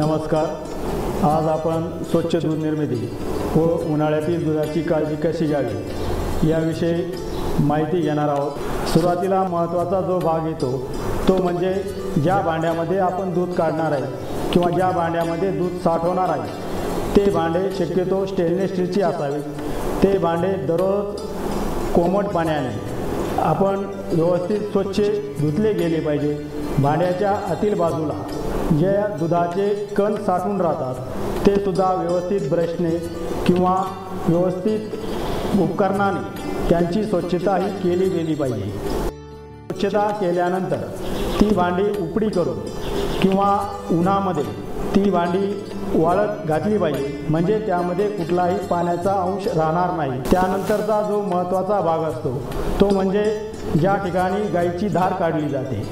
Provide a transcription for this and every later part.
नमस्कार। आज आपण स्वच्छ दूध निर्मिती व उन्हाळ्यातील दुधाची काळजी कशी घ्यावी याविषयी माहिती घेणार आहोत। सुरुवातीला महत्त्वाचा जो भाग येतो तो म्हणजे ज्या भांड्यामध्ये आपण दूध काढणार आहे किंवा ज्या भांड्यामध्ये दूध साठवणार आहे ते भांडे शक्यतो स्टेनलेस स्टीलची असावे। ते भांडे दररोज कोमट पाण्याने आपण व्यवस्थित स्वच्छ धुतले गेले पाहिजे। भांड्याच्या आतील बाजूला जे दुधाचे कण साठून राहतात ते सुद्धा व्यवस्थित ब्रशने किंवा व्यवस्थित उपकरणाने त्यांची स्वच्छता ही केली गेली पाहिजे। स्वच्छता केल्यानंतर ती भांडी उपडी करून किंवा उन्हामध्ये ती भांडी वाळत घातली पाहिजे, म्हणजे त्यामध्ये कुठलाही पाण्याचा अंश राहणार नाही। त्यानंतरचा जो महत्त्वाचा भाग असतो तो म्हणजे ज्या ठिकाणी गाईची धार काढली जाते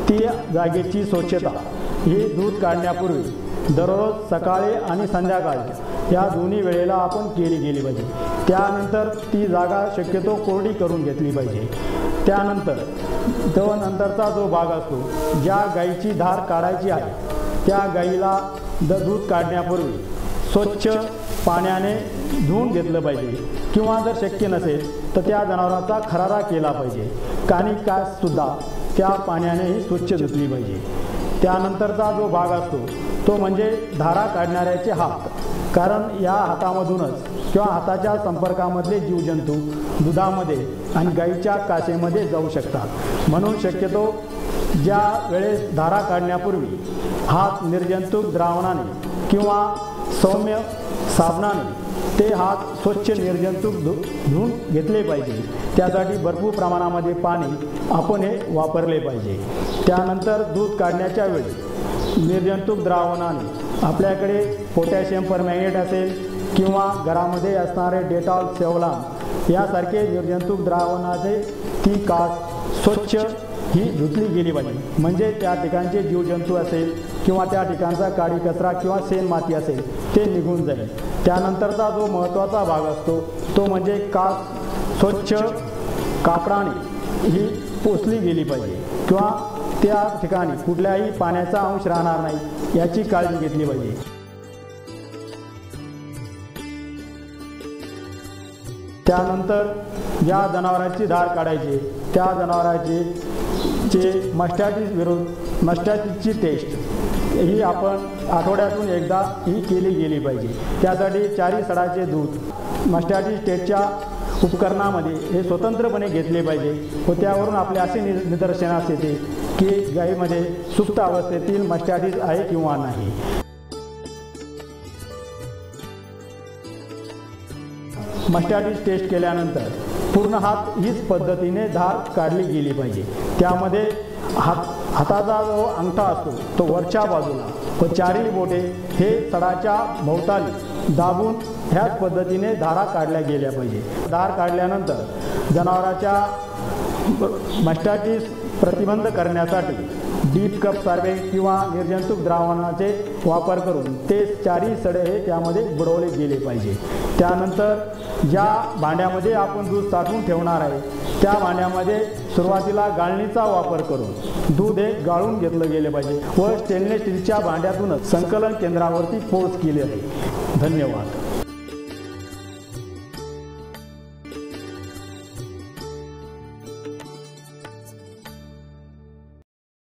ती जागेची स्वच्छता ही दूध काढण्यापूर्वी दररोज सकाळी आणि संध्याकाळी या दोन्ही वेळेला आपण केली गेली पाहिजे। त्यानंतर ती जागा शक्यतो कोरडी करून घेतली पाहिजे। त्यानंतर नंतरचा जो भाग असतो ज्या गाईची धार काढायची आहे त्या गाईला दूध काढण्यापूर्वी स्वच्छ पाण्याने धुवून घेतलं पाहिजे किंवा जर शक्य नसेल तर त्या जनावरांचा खरारा केला पाहिजे। कानी काससुद्धा त्या पाण्यानेही स्वच्छ धुतली पाहिजे। त्यानंतरचा जो भाग असतो तो म्हणजे धारा काढणाऱ्याचे हात, कारण या हातामधूनच किंवा हाताच्या संपर्कामधले जीवजंतू दुधामध्ये आणि गाईच्या कासेमध्ये जाऊ शकतात। म्हणून शक्यतो ज्या वेळेस धारा काढण्यापूर्वी हात निर्जंतुक द्रावणाने किंवा सौम्य साबणाने ते हात स्वच्छ निर्जंतुक धुवून घेतले पाहिजे। त्यासाठी भरपूर प्रमाणामध्ये पाणी आपण हे वापरले पाहिजे। त्यानंतर दूध काढण्याच्या वेळी निर्जंतुक द्रावणाने आपल्याकडे पोटॅशियम परमँगनेट असेल किंवा घरामध्ये असणारे डेटॉल, सेव्हलॉन यासारखे निर्जंतुक द्रावणाचे ती कास स्वच्छ ही धुतली गेली पाहिजे, म्हणजे त्या ठिकाणचे जीवजंतू असेल किंवा त्या ठिकाणचा काळी कचरा किंवा शेण माती असेल ते निघून जाईल। त्यानंतरचा जो महत्त्वाचा भाग असतो तो म्हणजे कास स्वच्छ कापडाने ही पुसली गेली पाहिजे किंवा त्या ठिकाणी कुठल्याही पाण्याचा अंश राहणार नाही याची काळजी घेतली पाहिजे। त्यानंतर ज्या जनावरांची धार काढायची त्या जनावरांची मस्टॅटिसची टेस्ट ही आपण आठवड्यातून एकदा ही केली गेली पाहिजे। त्यासाठी 4 सडाचे दूध मस्टॅटिस टेस्टच्या उपकरणामध्ये हे स्वतंत्रपणे घेतले पाहिजे व त्यावरून आपले असे निदर्शनास येते की गायीमध्ये सुप्त अवस्थेतील मस्टॅटिस आहे किंवा नाही। मस्टॅटिस टेस्ट केल्यानंतर पूर्ण हात हीच पद्धतीने धार काढली गेली पाहिजे। त्यामध्ये हाताचा जो अंगठा असतो तो वरच्या बाजूला व 4ही बोटे हे सडाच्या भोवताली दाबून ह्याच पद्धतीने धारा काढल्या गेल्या पाहिजे। धार काढल्यानंतर जनावराच्या मस्टॅटिस प्रतिबंध करण्यासाठी डीप कप सारखे किंवा निर्जंतुक द्रावणाचे वापर करून ते 4ही सडे हे त्यामध्ये बुडवले गेले पाहिजे। त्यानंतर ज्या भांड्यामध्ये आपण दूध साठवून ठेवणार आहे त्या भांड्यामध्ये सुरुवातीला गाळणीचा वापर करून दूध हे गाळून घेतलं गेले पाहिजे व स्टेनलेस स्टीलच्या भांड्यातूनच संकलन केंद्रावरती पोच केली आहे। धन्यवाद।